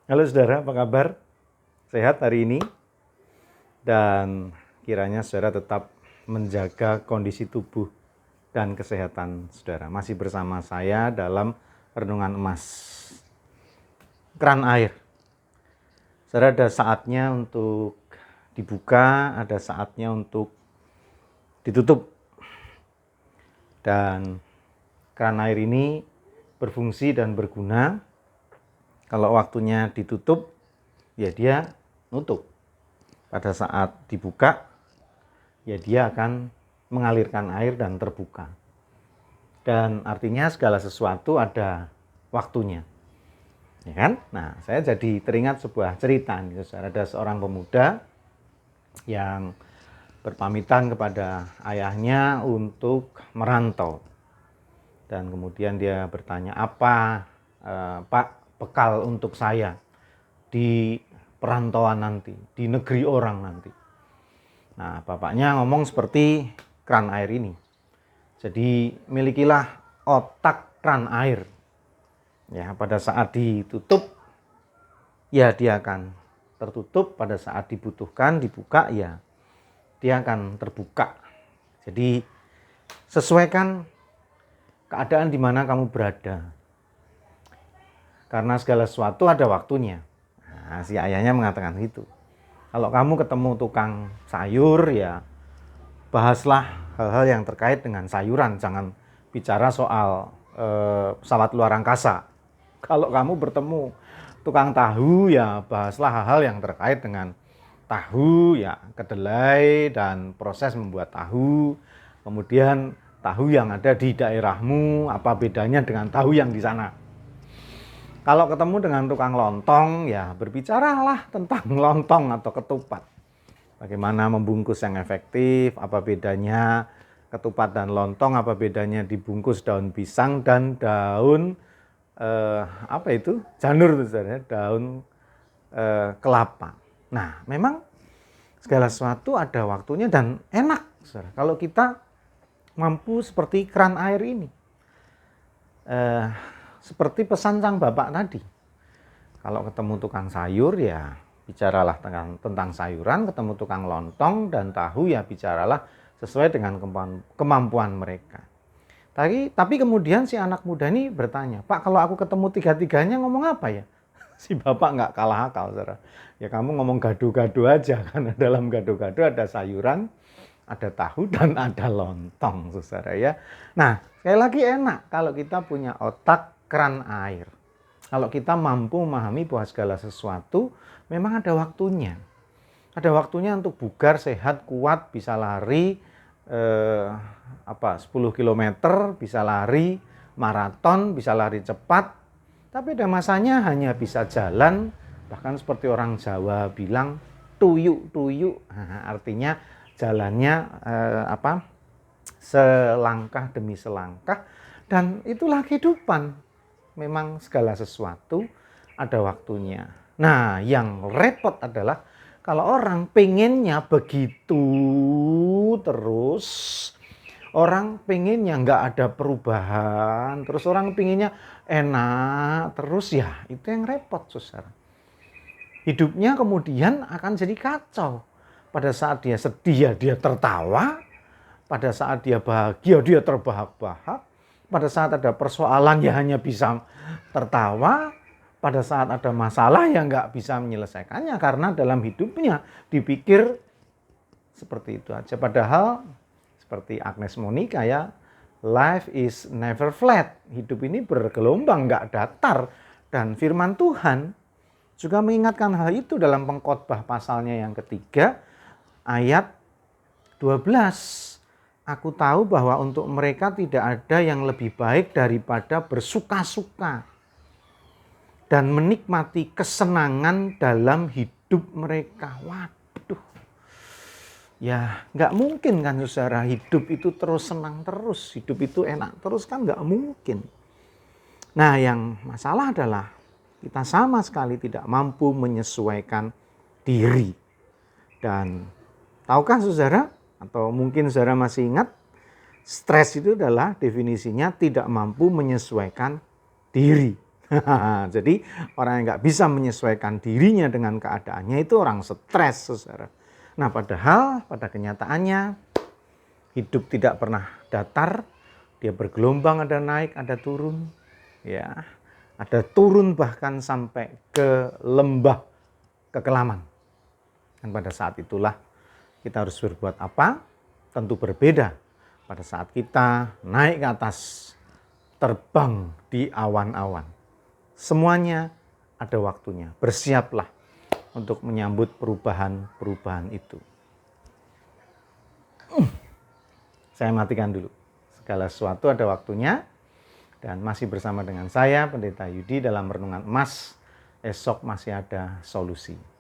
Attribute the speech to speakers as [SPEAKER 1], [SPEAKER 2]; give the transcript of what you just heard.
[SPEAKER 1] Halo saudara, apa kabar? Sehat hari ini? Dan kiranya saudara tetap menjaga kondisi tubuh dan kesehatan saudara. Masih bersama saya dalam Renungan Emas. Keran air. Saudara, ada saatnya untuk dibuka, ada saatnya untuk ditutup. Dan keran air ini berfungsi dan berguna. Kalau waktunya ditutup, ya dia nutup. Pada saat dibuka, ya dia akan mengalirkan air dan terbuka. Dan artinya segala sesuatu ada waktunya. Ya kan? Nah, saya jadi teringat sebuah cerita. Ada seorang pemuda yang berpamitan kepada ayahnya untuk merantau. Dan kemudian dia bertanya, apa Pak bekal untuk saya di perantauan nanti, di negeri orang nanti. Nah, bapaknya ngomong seperti keran air ini. Jadi milikilah otak keran air. Ya, pada saat ditutup, ya dia akan tertutup. Pada saat dibutuhkan, dibuka, ya dia akan terbuka. Jadi sesuaikan keadaan di mana kamu berada. Karena segala sesuatu ada waktunya. Nah, si ayahnya mengatakan itu. Kalau kamu ketemu tukang sayur, ya bahaslah hal-hal yang terkait dengan sayuran. Jangan bicara soal pesawat luar angkasa. Kalau kamu bertemu tukang tahu, ya bahaslah hal-hal yang terkait dengan tahu, ya kedelai dan proses membuat tahu. Kemudian tahu yang ada di daerahmu, apa bedanya dengan tahu yang di sana. Kalau ketemu dengan tukang lontong, ya berbicaralah tentang lontong atau ketupat. Bagaimana membungkus yang efektif, apa bedanya ketupat dan lontong, apa bedanya dibungkus daun pisang dan daun janur, daun kelapa. Nah, memang segala sesuatu ada waktunya dan enak, saudara, kalau kita mampu seperti keran air ini. Seperti pesan sang bapak tadi, kalau ketemu tukang sayur, ya bicaralah tentang sayuran, ketemu tukang lontong dan tahu, ya bicaralah sesuai dengan kemampuan mereka. Tapi kemudian si anak muda ini bertanya, Pak, kalau aku ketemu tiga-tiganya ngomong apa ya? Si bapak nggak kalah akal, saudara. Ya kamu ngomong gado-gado aja, karena dalam gado-gado ada sayuran, ada tahu, dan ada lontong, saudara ya. Nah, sekali lagi enak kalau kita punya otak keran air. Kalau kita mampu memahami bahwa segala sesuatu memang ada waktunya. Ada waktunya untuk bugar, sehat, kuat, bisa lari 10 km, bisa lari maraton, bisa lari cepat. Tapi ada masanya hanya bisa jalan, bahkan seperti orang Jawa bilang tuyuk-tuyuk. Artinya jalannya selangkah demi selangkah, dan itulah kehidupan. Memang segala sesuatu ada waktunya. Nah, yang repot adalah kalau orang pengennya begitu terus, orang pengennya nggak ada perubahan, terus orang pengennya enak terus, ya itu yang repot, saudara. Hidupnya kemudian akan jadi kacau. Pada saat dia sedih, ya dia tertawa. Pada saat dia bahagia, dia terbahak-bahak. Pada saat ada persoalan, ya hanya bisa tertawa. Pada saat ada masalah, ya nggak bisa menyelesaikannya. Karena dalam hidupnya dipikir seperti itu aja. Padahal seperti Agnes Monica, ya, life is never flat. Hidup ini bergelombang, nggak datar. Dan firman Tuhan juga mengingatkan hal itu dalam Pengkhotbah pasalnya yang ketiga, ayat 12. Aku tahu bahwa untuk mereka tidak ada yang lebih baik daripada bersuka-suka dan menikmati kesenangan dalam hidup mereka. Waduh, ya nggak mungkin kan, saudara, hidup itu terus senang terus, hidup itu enak terus, kan nggak mungkin. Nah, yang masalah adalah kita sama sekali tidak mampu menyesuaikan diri. Dan tahukah saudara, atau mungkin saudara masih ingat, stres itu adalah definisinya tidak mampu menyesuaikan diri. Jadi orang yang nggak bisa menyesuaikan dirinya dengan keadaannya itu orang stres, saudara. Nah, padahal pada kenyataannya hidup tidak pernah datar, dia bergelombang, ada naik, ada turun, ya, ada turun bahkan sampai ke lembah kekelaman. Dan pada saat itulah kita harus berbuat apa? Tentu berbeda pada saat kita naik ke atas, terbang di awan-awan. Semuanya ada waktunya. Bersiaplah untuk menyambut perubahan-perubahan itu. Saya matikan dulu. Segala sesuatu ada waktunya. Dan masih bersama dengan saya, Pendeta Yudi, dalam Renungan Emas. Esok masih ada solusi.